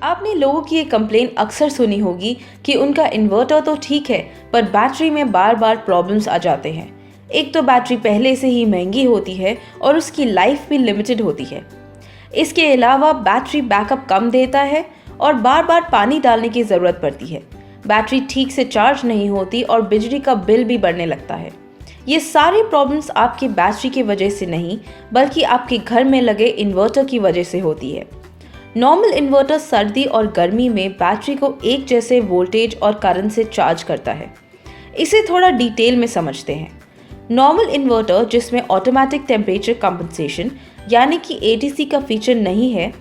आपने लोगों की ये कंप्लेन अक्सर सुनी होगी कि उनका इन्वर्टर तो ठीक है पर बैटरी में बार बार प्रॉब्लम्स आ जाते हैं। एक तो बैटरी पहले से ही महंगी होती है और उसकी लाइफ भी लिमिटेड होती है। इसके अलावा बैटरी बैकअप कम देता है और बार बार पानी डालने की ज़रूरत पड़ती है। बैटरी ठीक से चार्ज नहीं होती और बिजली का बिल भी बढ़ने लगता है। ये सारी प्रॉब्लम्स आपकी बैटरी की वजह से नहीं बल्कि आपके घर में लगे इन्वर्टर की वजह से होती है। नॉर्मल इन्वर्टर सर्दी और गर्मी में बैटरी को एक जैसे वोल्टेज और करंट से चार्ज करता है। इसे थोड़ा डिटेल में समझते हैं। नॉर्मल इन्वर्टर जिसमें ऑटोमेटिक टेम्परेचर कंपनसेशन यानी कि एटीसी का फीचर नहीं है,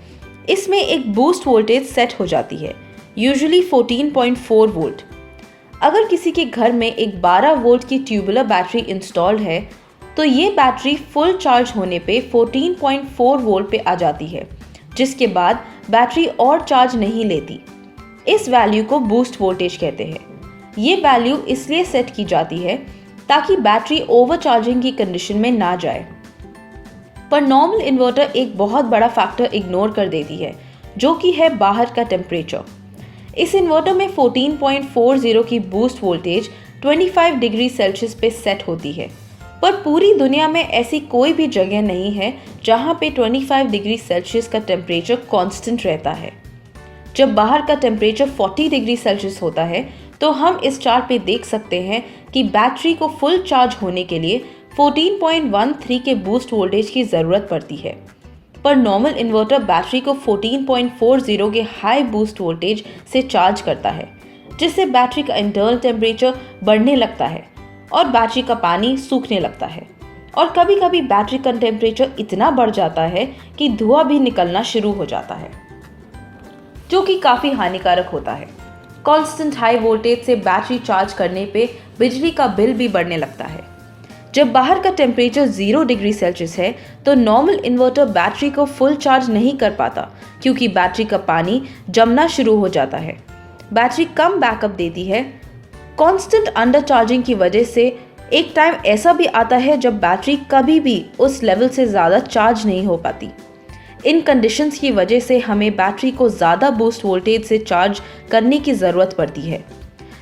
इसमें एक बूस्ट वोल्टेज सेट हो जाती है, यूजुअली 14.4 वोल्ट। अगर किसी के घर में एक 12 वोल्ट की ट्यूबुलर बैटरी इंस्टॉल्ड है तो ये बैटरी फुल चार्ज होने पे 14.4 वोल्ट पे आ जाती है, जिसके बाद बैटरी और चार्ज नहीं लेती। इस वैल्यू को बूस्ट वोल्टेज कहते हैं। ये वैल्यू इसलिए सेट की जाती है ताकि बैटरी ओवरचार्जिंग की कंडीशन में ना जाए। पर नॉर्मल इन्वर्टर एक बहुत बड़ा फैक्टर इग्नोर कर देती है, जो कि है बाहर का टेम्परेचर। इस इन्वर्टर में 14.40 की बूस्ट वोल्टेज 25 डिग्री सेल्सियस पे सेट होती है, पर पूरी दुनिया में ऐसी कोई भी जगह नहीं है जहां पे 25 डिग्री सेल्सियस का टेम्परेचर कांस्टेंट रहता है। जब बाहर का टेम्परेचर 40 डिग्री सेल्सियस होता है तो हम इस चार्ट पे देख सकते हैं कि बैटरी को फुल चार्ज होने के लिए 14.13 के बूस्ट वोल्टेज की ज़रूरत पड़ती है। पर नॉर्मल इन्वर्टर बैटरी को 14.40 के हाई बूस्ट वोल्टेज से चार्ज करता है, जिससे बैटरी का इंटरनल टेम्परेचर बढ़ने लगता है और बैटरी का पानी सूखने लगता है। और कभी कभी बैटरी का टेम्परेचर इतना बढ़ जाता है कि धुआं भी निकलना शुरू हो जाता है, जो कि काफ़ी हानिकारक होता है। कांस्टेंट हाई वोल्टेज से बैटरी चार्ज करने पे बिजली का बिल भी बढ़ने लगता है। जब बाहर का टेम्परेचर 0 डिग्री सेल्सियस है तो नॉर्मल इन्वर्टर बैटरी को फुल चार्ज नहीं कर पाता, क्योंकि बैटरी का पानी जमना शुरू हो जाता है। बैटरी कम बैकअप देती है। कांस्टेंट अंडर चार्जिंग की वजह से एक टाइम ऐसा भी आता है जब बैटरी कभी भी उस लेवल से ज़्यादा चार्ज नहीं हो पाती। इन कंडीशंस की वजह से हमें बैटरी को ज़्यादा बूस्ट वोल्टेज से चार्ज करने की ज़रूरत पड़ती है,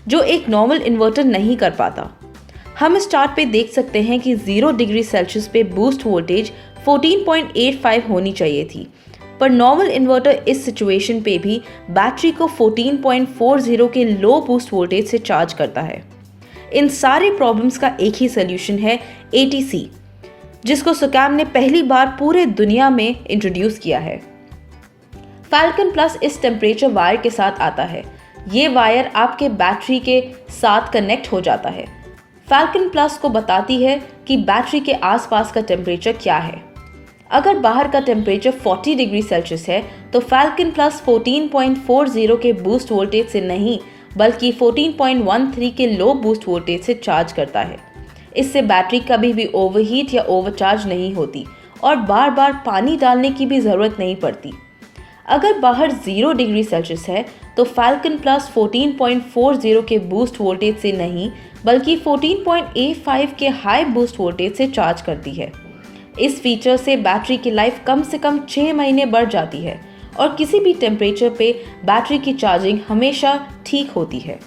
जो एक नॉर्मल इन्वर्टर नहीं कर पाता। हम इस चार्ट पे देख सकते हैं कि 0 डिग्री सेल्सियस पे बूस्ट वोल्टेज 14.85 होनी चाहिए थी, पर नॉर्मल इन्वर्टर इस सिचुएशन पे भी बैटरी को 14.40 के लो बूस्ट वोल्टेज से चार्ज करता है। इन सारे प्रॉब्लम्स का एक ही सोल्यूशन है एटीसी, जिसको सुकैम ने पहली बार पूरे दुनिया में इंट्रोड्यूस किया है। फैल्कन प्लस इस टेम्परेचर वायर के साथ आता है। ये वायर आपके बैटरी के साथ कनेक्ट हो जाता है। फैल्कन प्लस को बताती है कि बैटरी के आसपास का टेम्परेचर क्या है। अगर बाहर का टेम्परेचर 40 डिग्री सेल्सियस है तो फैल्कन प्लस 14.40 के बूस्ट वोल्टेज से नहीं बल्कि 14.13 के लो बूस्ट वोल्टेज से चार्ज करता है। इससे बैटरी कभी भी ओवरहीट या ओवरचार्ज नहीं होती और बार बार पानी डालने की भी ज़रूरत नहीं पड़ती। अगर बाहर 0 डिग्री सेल्सियस है तो फैल्कन प्लस 14.40 के बूस्ट वोल्टेज से नहीं बल्कि 14.85 के हाई बूस्ट वोल्टेज से चार्ज करती है। इस फीचर से बैटरी की लाइफ कम से कम 6 महीने बढ़ जाती है और किसी भी टेम्परेचर पे बैटरी की चार्जिंग हमेशा ठीक होती है।